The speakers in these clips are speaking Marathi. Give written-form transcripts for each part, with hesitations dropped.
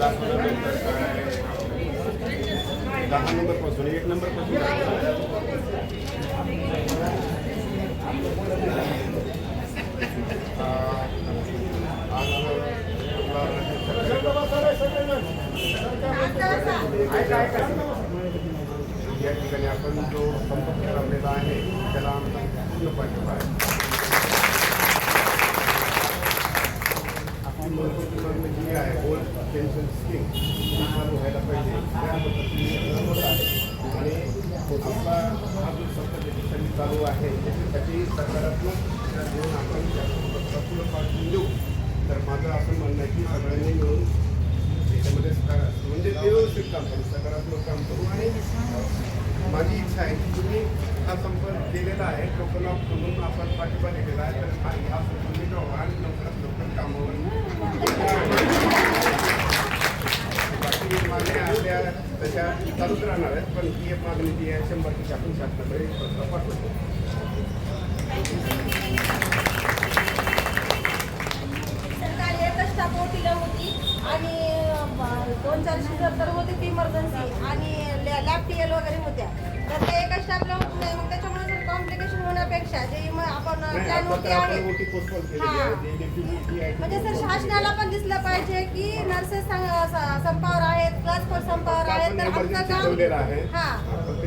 दाखवल्यानंतर काय 10 नंबरपासून 1 नंबरपासून या ठिकाणी आपण जो संपर्क लावलेला आहे त्याला आमचा पूर्ण पाठिंबा आहे. आपली मूलभूत मागणी जी आहे ओल्ड पेन्शन स्कीम ती चालू व्हायला पाहिजे त्या पद्धतीने होत आहे. आणि आपला हा जो सत्ता चालू आहे त्याच्यासाठी सकारात्मक घेऊन आपण त्याला पाठवून देऊ. तर माझं असं म्हणणं आहे की सगळ्यांनी मिळून त्याच्यामध्ये म्हणजे व्यवस्थित काम करू, सकारात्मक काम करू. आणि माझी इच्छा आहे की तुम्ही हा संपर्क केलेला आहे लोकांना म्हणून आपण पाठिंबा दिलेला आहे. तर हा संपर्क जावा आणि लवकरात लवकर कामावर बाकी मागण्या आपल्या त्याच्या चालूच राहणार आहेत. पण ही एक मागणी जी आहे 100% आपण शासनाकडे प्रस्ताव पाठवतो. सरकार एकच स्टाफ ओटीला होती आणि 2-4 शिजर तर होती ती इमर्जन्सी आणि लॅब टीएल वगैरे होत्या. तर ते एका स्टाफला होत नाही. मग त्याच्यामुळे कॉम्प्लिकेशन होण्यापेक्षा जे आपण प्लॅन होते आहे म्हणजे सर शासनाला पण दिसलं पाहिजे की नर्सेस संपावर आहेत, क्लास 4 संपावर आहेत. तर आपलं काम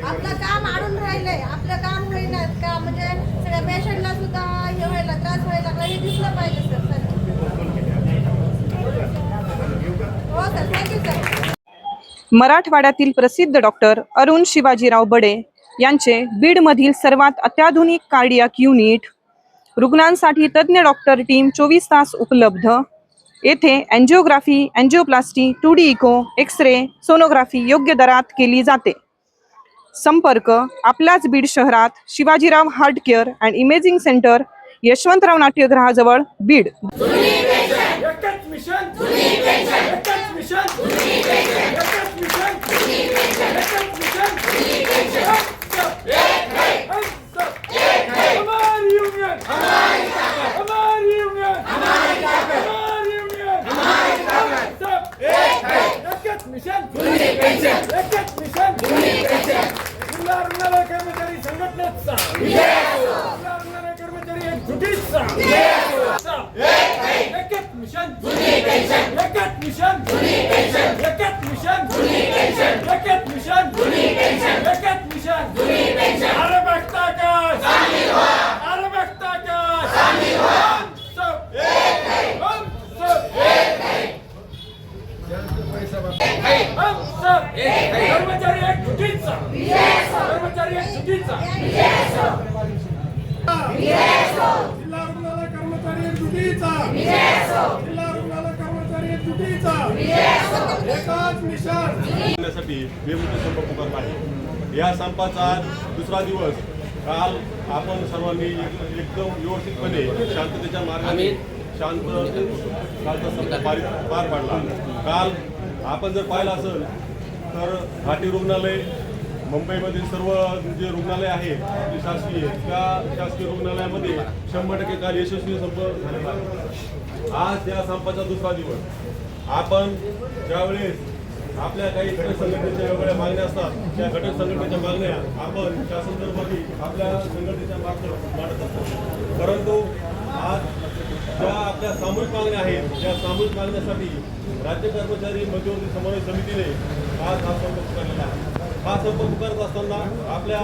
आपलं काम अडून राहिलंय, आपलं काम होईना का म्हणजे सगळ्या पेशंटला सुद्धा हे व्हायला त्रास व्हायला लागला हे दिसलं पाहिजे सर. हो सर, थँक्यू सर. मराठवाड्यातील प्रसिद्ध डॉक्टर अरुण शिवाजीराव बडे यांचे बीडमधील सर्वात अत्याधुनिक कार्डियाक युनिट, रुग्णांसाठी तज्ज्ञ डॉक्टर टीम 24 तास उपलब्ध. येथे angiography, angioplasty, 2D echo, X-ray, sonography योग्य दरात केली जाते. संपर्क आपल्याच बीड शहरात Shivajirao heart care and imaging centre, Yashwantrao नाट्यगृहाजवळ, बीड. कर्मचारी संघटनेचा कर्मचारी एकजुटीचा एकच मिशन एकच मिशन एकच मिशन एकच मिशन एकच मिशन. अरे बघता का अरे बघता का कर्मचारी एकजुटीचा कर्मचारी एकजुटीचा जिल्हा रुग्णालय कर्मचारी एकजुटीचा जिल्हा रुग्णालय कर्मचारी एकजुटीचा एकच मिशन बेमुदत संप पुकारला आहे. या संपाचा दुसरा दिवस. काल आपण सर्वांनी एकदम व्यवस्थितपणे शांततेच्या मार्गाने कालचा संप पार पाडला. काल आपण जर पाहिलं असेल तर घाटी रुग्णालय, मुंबईमधील सर्व जे रुग्णालय आहे आपली शासकीय, त्या शासकीय रुग्णालयामध्ये 100% काल यशस्वी संप झालेला आहे. आज या संपाचा दुसरा दिवस. आपण ज्यावेळेस आपल्या काही घटक संघटनेच्या वेगवेगळ्या मागण्या असतात त्या घटक संघटनेच्या मागण्या आपण शासनदरबारी आपल्या संघटनेच्या मार्फत मांडत असतो. परंतु आज ज्या आपल्या सामूहिक मागण्या आहेत त्या सामूहिक मागण्यासाठी राज्य कर्मचारी मध्यवर्ती समन्वय समितीने आज हा संप पुकारलेला आहे. हा संप पुकारत असताना आपल्या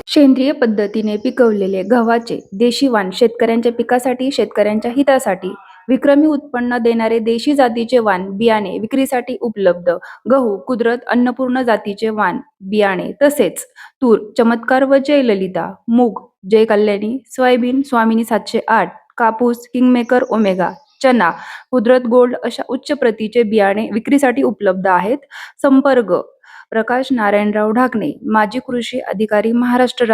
सेंद्रिय पद्धतीने पिकवलेले गव्हाचे देशी वाण शेतकऱ्यांच्या पिकासाठी, शेतकऱ्यांच्या हितासाठी विक्रमी उत्पन्न देणारे देशी जातीचे वाण बियाणे विक्रीसाठी उपलब्ध. गहू कुदरत अन्नपूर्ण जातीचे वाण बियाणे तसेच तूर चमत्कार व जय ललिता, मूग जय कल्याणी, सोयाबीन स्वामिनी 708, कापूस किंगमेकर ओमेगा, चना कुदरत गोल्ड अशा उच्च प्रतीचे बियाणे विक्रीसाठी उपलब्ध आहेत. संपर्क प्रकाश नारायणराव ढाकणे, माजी कृषी अधिकारी, महाराष्ट्र.